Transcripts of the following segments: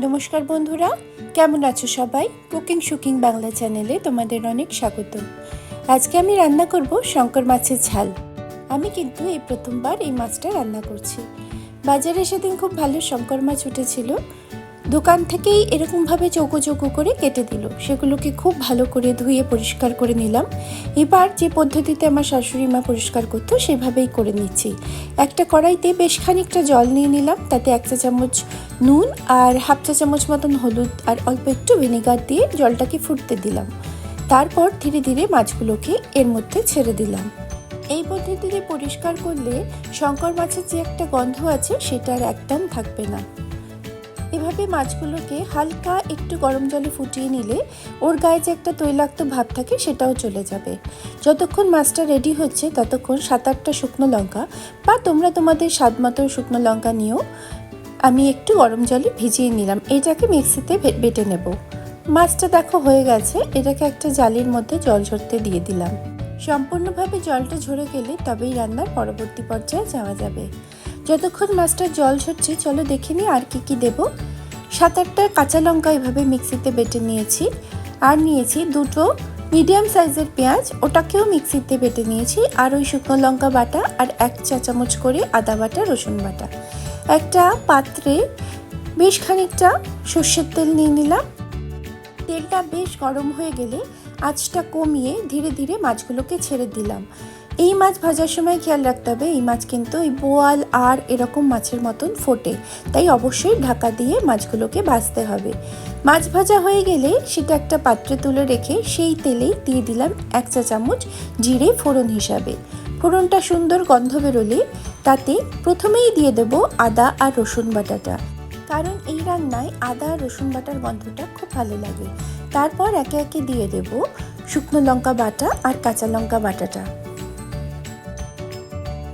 নমস্কার বন্ধুরা, কেমন আছো সবাই? কুকিং শুকিং বাংলা চ্যানেলে তোমাদের অনেক স্বাগত। আজকে আমি রান্না করব শঙ্কর মাছের ঝাল। আমি কিন্তু এই প্রথমবার এই মাছটা রান্না করছি। বাজারে সেদিন খুব ভালো শঙ্কর মাছ উঠেছিল, দোকান থেকেই এরকমভাবে চৌকো চৌকো করে কেটে দিল। সেগুলোকে খুব ভালো করে ধুয়ে পরিষ্কার করে নিলাম। এবার যে পদ্ধতিতে আমার শাশুড়ি মা পরিষ্কার করতো সেভাবেই করে নিচ্ছি। একটা কড়াইতে বেশ খানিকটা জল নিয়ে নিলাম, তাতে 1 চা চামচ নুন আর হাফ চা চামচ মতন হলুদ আর অল্প একটু ভিনেগার দিয়ে জলটাকে ফুটতে দিলাম। তারপর ধীরে ধীরে মাছগুলোকে এর মধ্যে ছেড়ে দিলাম। এই পদ্ধতিতে পরিষ্কার করলে শঙ্কর মাছের যে একটা গন্ধ আছে সেটা আর একদম থাকবে না। এভাবে মাছগুলোকে হালকা একটু গরম জলে ফুটিয়ে নিলে ওর গায়ে যে একটা তৈলাক্ত ভাব থাকে সেটাও চলে যাবে। যতক্ষণ মাছটা রেডি হচ্ছে ততক্ষণ 7-8টা শুকনো লঙ্কা বা তোমরা তোমাদের স্বাদ মতো শুকনো লঙ্কা নিয়েও আমি একটু গরম জলে ভিজিয়ে নিলাম। এটাকে মিক্সিতে বেটে নেব। মাছটা দেখো হয়ে গেছে। এটাকে একটা জালির মধ্যে জল ঝরতে দিয়ে দিলাম। সম্পূর্ণভাবে জলটা ঝরে গেলে তবেই রান্নার পরবর্তী পর্যায়ে যাওয়া যাবে। যতক্ষণ মাছটা জল ঝরছে চলো দেখে নিই আর কি দেব। 7-8টা কাঁচা লঙ্কা এভাবে মিক্সিতে বেটে নিয়েছি, আর নিয়েছি 2টো মিডিয়াম সাইজের পেঁয়াজ, ওটাকেও মিক্সিতে বেটে নিয়েছি, আর ওই শুকনো লঙ্কা বাটা আর 1 চা চামচ করে আদা বাটা রসুন বাটা। একটা পাত্রে বেশ খানিকটা সর্ষের তেল নিয়ে নিলাম। তেলটা বেশ গরম হয়ে গেলে আঁচটা কমিয়ে ধীরে ধীরে মাছগুলোকে ছেড়ে দিলাম। এই মাছ ভাজার সময় খেয়াল রাখতে হবে, এই মাছ কিন্তু ওই বোয়াল আর এরকম মাছের মতন ফোটে, তাই অবশ্যই ঢাকা দিয়ে মাছগুলোকে ভাজতে হবে। মাছ ভাজা হয়ে গেলে সেটা একটা পাত্রে তুলে রেখে সেই তেলেই দিয়ে দিলাম 1 চা চামচ জিরে ফোড়ন হিসাবে। ফোড়নটা সুন্দর গন্ধ বেরোলে তাতে প্রথমেই দিয়ে দেব আদা আর রসুন বাটাটা, কারণ এই রান্নায় আদা আর রসুন বাটার গন্ধটা খুব ভালো লাগে। তারপর একে একে দিয়ে দেব শুকনো লঙ্কা বাটা আর কাঁচা লঙ্কা বাটাটা।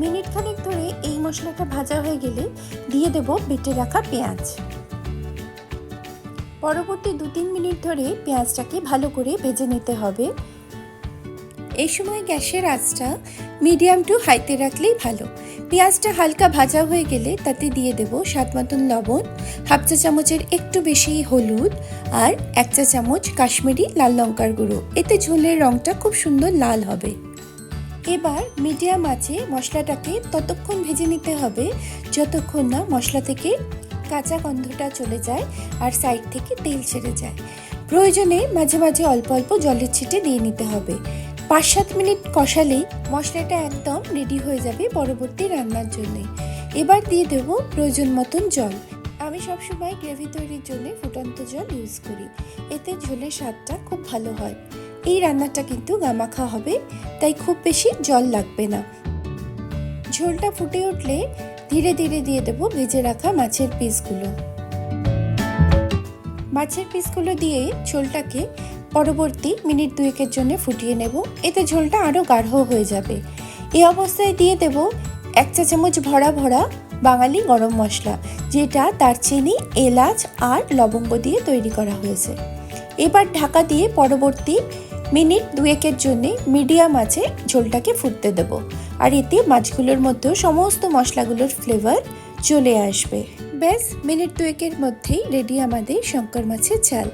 মিনিট খানেক ধরে এই মশলাটা ভাজা হয়ে গেলে দিয়ে দেব বেটে রাখা পেঁয়াজ। পরবর্তী 2-3 মিনিট ধরে পেঁয়াজটাকে ভালো করে ভেজে নিতে হবে। এই সময় গ্যাসের আঁচটা মিডিয়াম টু হাইতে রাখলেই ভালো। পেঁয়াজটা হালকা ভাজা হয়ে গেলে তাতে দিয়ে দেব স্বাদ মতন লবণ, হাফ চা চামচের একটু বেশি হলুদ আর 1 চা চামচ কাশ্মীরি লাল লঙ্কার গুঁড়ো। এতে ঝোলের রঙটা খুব সুন্দর লাল হবে। এবার মিডিয়াম আঁচে মশলাটাকে ততক্ষণ ভেজে নিতে হবে যতক্ষণ না মশলা থেকে কাঁচা গন্ধটা চলে যায় আর সাইড থেকে তেল ছেড়ে যায়। প্রয়োজনে মাঝে মাঝে অল্প অল্প জলের ছিটে দিয়ে নিতে হবে। 5-7 মিনিট কষালেই মশলাটা একদম রেডি হয়ে যাবে পরবর্তী রান্নার জন্য। এবার দিয়ে দেব প্রয়োজন মতন জল। আমি সবসময় গ্রেভি তৈরির জন্য ফুটন্ত জল ইউজ করি, এতে ঝোলের স্বাদটা খুব ভালো হয়। এই রান্নাটা কিন্তু গামাখা হবে, তাই খুব বেশি জল লাগবে না। ঝোলটা ফুটে উঠলে ধীরে ধীরে দিয়ে দেব ভেজে রাখা মাছের পিসগুলো। মাছের পিসগুলো দিয়ে ঝোলটাকে পরবর্তী মিনিট 2-এর জন্য ফুটিয়ে নেব। এতে ঝোলটা আরও গাঢ় হয়ে যাবে। এই অবস্থায় দিয়ে দেব 1 চা চামচ ভরা ভরা বাঙালি গরম মশলা, যেটা দারচিনি, এলাচ আর লবঙ্গ দিয়ে তৈরি করা হয়েছে। এবার ঢাকা দিয়ে পরবর্তী মিনিট 2-এর জন্য মিডিয়াম আঁচে ঝোলটাকে ফুটতে দেব। আর এতে মাছগুলোর মধ্যেও সমস্ত মশলাগুলোর ফ্লেভার চলে আসবে। ব্যাস মিনিট 2-এর মধ্যেই রেডি আমাদের শঙ্কর মাছের ঝাল।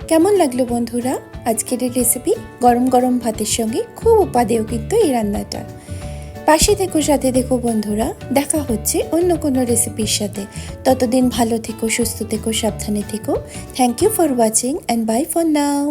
কেমন লাগলো বন্ধুরা আজকের এই রেসিপি? গরম গরম ভাতের সঙ্গে খুব উপাদেয় কিন্তু এই রান্নাটা। পাশে থেকো, সাথে দেখো বন্ধুরা। দেখা হচ্ছে অন্য কোনো রেসিপির সাথে। ততদিন ভালো থেকো, সুস্থ থেকো, সাবধানে থেকো। Thank you for watching and bye for now.